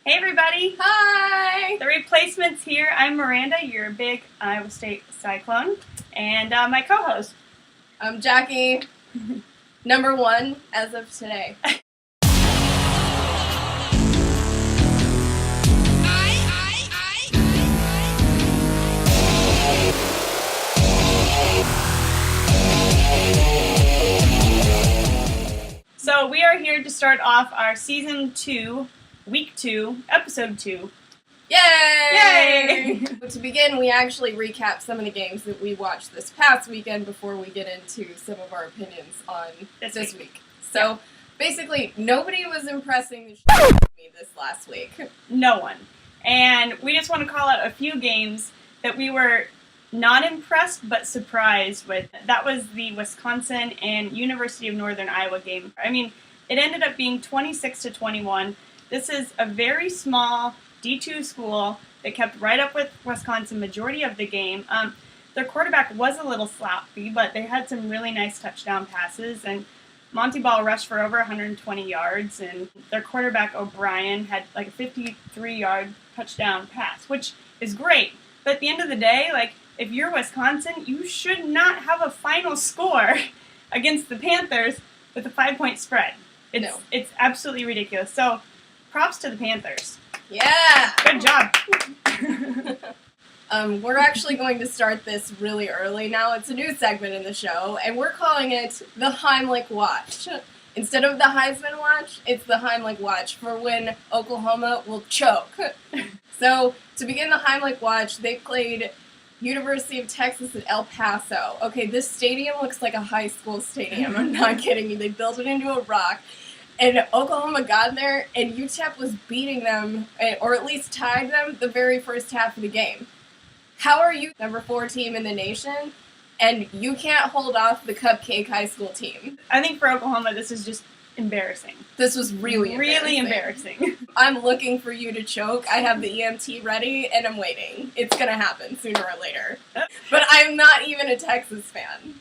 Hey everybody! Hi! The Replacements here. I'm Miranda, your big Iowa State Cyclone, and my co-host. I'm Jackie, number one as of today. So we are here to start off our Season 2, Week 2, Episode 2. Yay! Yay! To begin, we actually recap some of the games that we watched this past weekend before we get into some of our opinions on this week. So, basically, nobody was impressing the shit out of me this last week. No one. And we just want to call out a few games that we were not impressed but surprised with. That was the Wisconsin and University of Northern Iowa game. I mean, it ended up being 26-21. This is a very small D2 school that kept right up with Wisconsin majority of the game. Their quarterback was a little sloppy, but they had some really nice touchdown passes, and Monty Ball rushed for over 120 yards, and their quarterback O'Brien had like a 53-yard touchdown pass, which is great. But at the end of the day, like, if you're Wisconsin, you should not have a final score against the Panthers with a 5-point spread. It's absolutely ridiculous. So, props to the Panthers. Yeah! Good job. We're actually going to start this really early now. It's a new segment in the show, and we're calling it the Heimlich Watch. Instead of the Heisman Watch, it's the Heimlich Watch for when Oklahoma will choke. So, to begin the Heimlich Watch, they played University of Texas at El Paso. Okay, this stadium looks like a high school stadium. I'm not kidding you. They built it into a rock. And Oklahoma got there, and UTEP was beating them, or at least tied them, the very first half of the game. How are you number 4 team in the nation, and you can't hold off the Cupcake High School team? I think for Oklahoma, this is just embarrassing. This was really embarrassing. I'm looking for you to choke. I have the EMT ready, and I'm waiting. It's going to happen sooner or later. But I'm not even a Texas fan.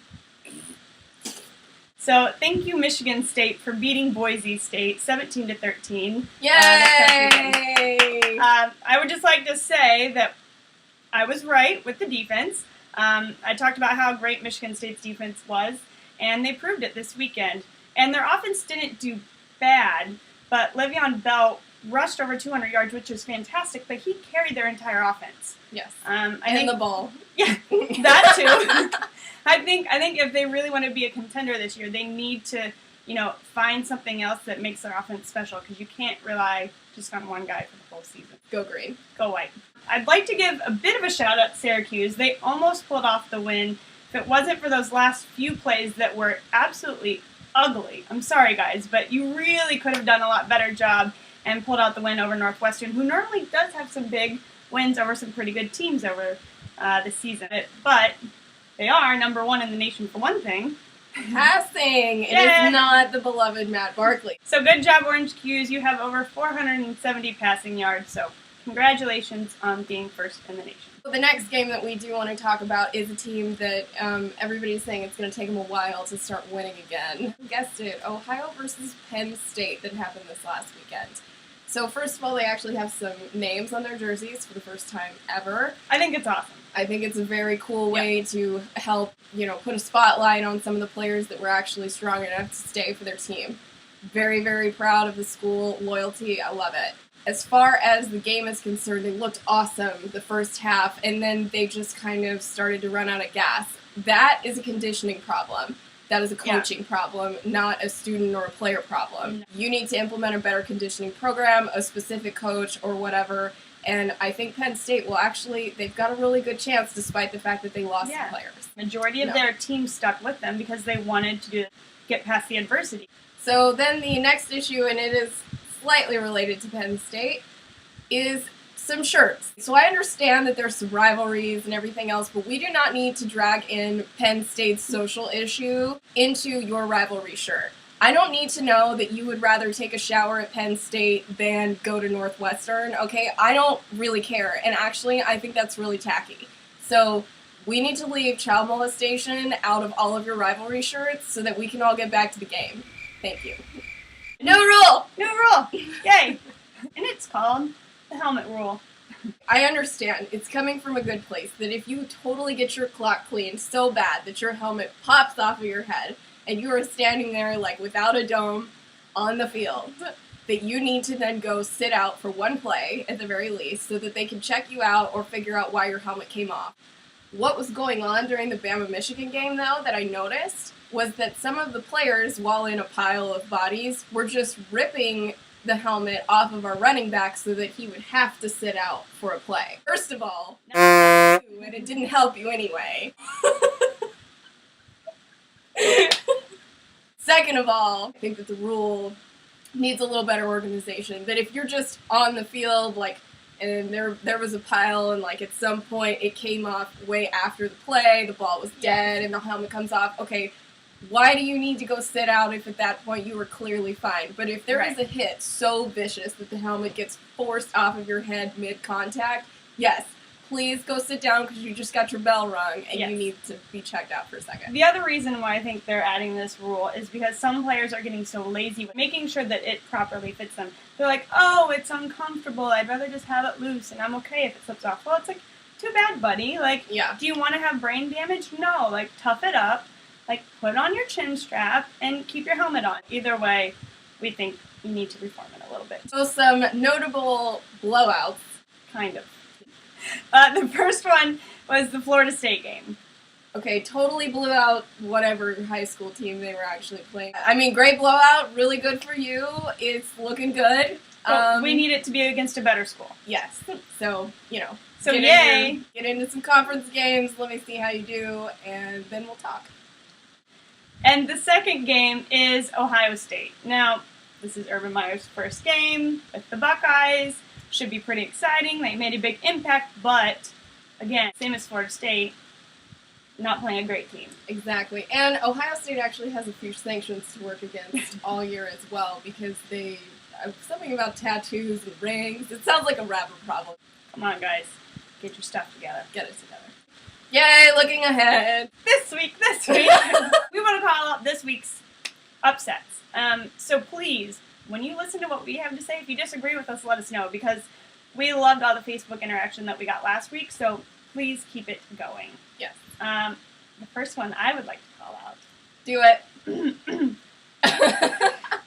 So, thank you, Michigan State, for beating Boise State 17-13. Yay! I would just like to say that I was right with the defense. I talked about how great Michigan State's defense was, and they proved it this weekend. And their offense didn't do bad, but Le'Veon Bell rushed over 200 yards, which was fantastic, but he carried their entire offense. Yes. I think the ball. Yeah, that too. I think if they really want to be a contender this year, they need to, find something else that makes their offense special, because you can't rely just on one guy for the whole season. Go green. Go white. I'd like to give a bit of a shout out to Syracuse. They almost pulled off the win. If it wasn't for those last few plays that were absolutely ugly, I'm sorry guys, but you really could have done a lot better job and pulled out the win over Northwestern, who normally does have some big wins over some pretty good teams over the season. But they are number 1 in the nation for one thing. Passing! It is not the beloved Matt Barkley. So good job, Orange Qs. You have over 470 passing yards, so congratulations on being first in the nation. The next game that we do want to talk about is a team that everybody's saying it's going to take them a while to start winning again. You guessed it, Ohio versus Penn State that happened this last weekend. So first of all, they actually have some names on their jerseys for the first time ever. I think it's awesome. I think it's a very cool way to help, put a spotlight on some of the players that were actually strong enough to stay for their team. Very, very proud of the school. Loyalty, I love it. As far as the game is concerned, they looked awesome the first half, and then they just kind of started to run out of gas. That is a conditioning problem. That is a coaching problem, not a student or a player problem. You need to implement a better conditioning program, a specific coach, or whatever. And I think Penn State will they've got a really good chance despite the fact that they lost some players. Majority of their team stuck with them because they wanted to get past the adversity. So then the next issue, and it is slightly related to Penn State, is some shirts. So I understand that there's some rivalries and everything else, but we do not need to drag in Penn State's social issue into your rivalry shirt. I don't need to know that you would rather take a shower at Penn State than go to Northwestern, okay? I don't really care, and actually, I think that's really tacky. So we need to leave child molestation out of all of your rivalry shirts so that we can all get back to the game. Thank you. New rule! New rule! Yay! And It's called the helmet rule. I understand. It's coming from a good place, that if you totally get your clock cleaned so bad that your helmet pops off of your head and you are standing there like without a dome on the field, that you need to then go sit out for one play at the very least so that they can check you out or figure out why your helmet came off. What was going on during the Bama-Michigan game, though, that I noticed was that some of the players, while in a pile of bodies, were just ripping the helmet off of our running back so that he would have to sit out for a play. First of all, and it didn't help you anyway. Second of all, I think that the rule needs a little better organization. That if you're just on the field, like, and there was a pile, and like at some point it came off way after the play, the ball was dead, and the helmet comes off. Okay, why do you need to go sit out if at that point you were clearly fine? But if there is a hit so vicious that the helmet gets forced off of your head mid-contact, yes, please go sit down because you just got your bell rung and you need to be checked out for a second. The other reason why I think they're adding this rule is because some players are getting so lazy with making sure that it properly fits them. They're like, oh, it's uncomfortable. I'd rather just have it loose and I'm okay if it slips off. Well, it's like, too bad, buddy. Like, do you want to have brain damage? No. Like, tough it up. Like, put on your chin strap and keep your helmet on. Either way, we think you need to reform it a little bit. So some notable blowouts. Kind of. The first one was the Florida State game. Okay, totally blew out whatever high school team they were actually playing. I mean, great blowout, really good for you. It's looking good. We need it to be against a better school. Yes. So, So yay! Get into some conference games, let me see how you do, and then we'll talk. And the second game is Ohio State. Now, this is Urban Meyer's first game with the Buckeyes. Should be pretty exciting. They made a big impact, but again, same as Florida State, not playing a great team. Exactly. And Ohio State actually has a few sanctions to work against all year as well, because they have something about tattoos and rings. It sounds like a rapper problem. Come on, guys. Get your stuff together. Get it together. Yay, looking ahead. This week, we want to call out this week's upsets. So please, when you listen to what we have to say, if you disagree with us, let us know, because we loved all the Facebook interaction that we got last week, so please keep it going. Yes. The first one I would like to call out. Do it.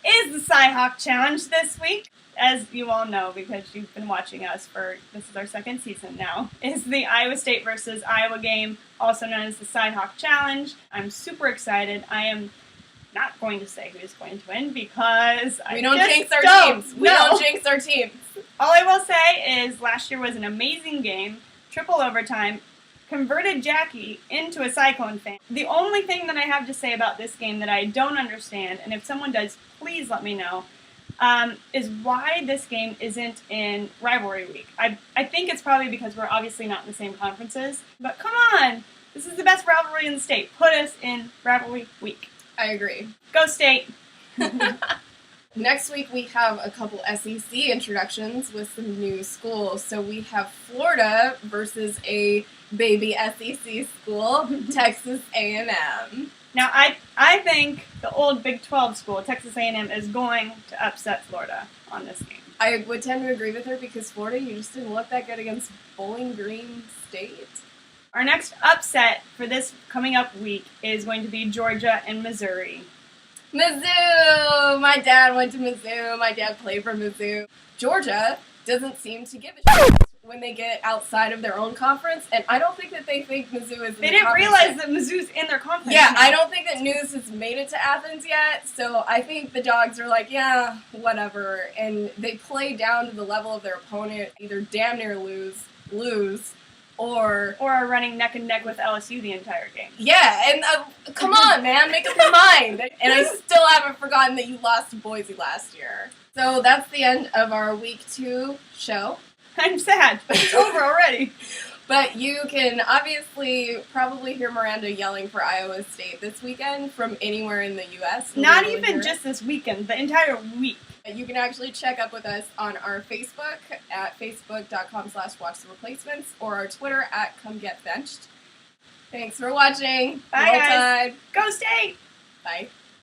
Is the Cy-Hawk Challenge this week. As you all know, because you've been watching us this is our second season now, is the Iowa State versus Iowa game, also known as the Cy-Hawk Challenge. I'm super excited. I am not going to say who's going to win because we don't jinx our teams. We don't jinx our teams. All I will say is last year was an amazing game, triple overtime, converted Jackie into a Cyclone fan. The only thing that I have to say about this game that I don't understand, and if someone does, please let me know, is why this game isn't in rivalry week. I think it's probably because we're obviously not in the same conferences, but come on! This is the best rivalry in the state. Put us in rivalry week. I agree. Go State! Next week we have a couple SEC introductions with some new schools. So we have Florida versus a baby SEC school, Texas A&M. Now, I think the old Big 12 school, Texas A&M, is going to upset Florida on this game. I would tend to agree with her because Florida, you just didn't look that good against Bowling Green State. Our next upset for this coming up week is going to be Georgia and Missouri. Mizzou! My dad went to Mizzou. My dad played for Mizzou. Georgia doesn't seem to give a shit when they get outside of their own conference, and I don't think that they think Mizzou is in They didn't realize that Mizzou's in their conference. Yeah, I don't think that news has made it to Athens yet, so I think the Dogs are like, yeah, whatever, and they play down to the level of their opponent, either damn near lose, or are running neck and neck with LSU the entire game. Yeah, and come on, man, make up your mind. And I still haven't forgotten that you lost to Boise last year. So that's the end of our Week 2 show. I'm sad. It's over already. But you can obviously probably hear Miranda yelling for Iowa State this weekend from anywhere in the U.S. Not even just this weekend, the entire week. You can actually check up with us on our Facebook at facebook.com/watchthereplacements or our Twitter at comegetbenched. Thanks for watching. Bye, guys. Go State! Bye.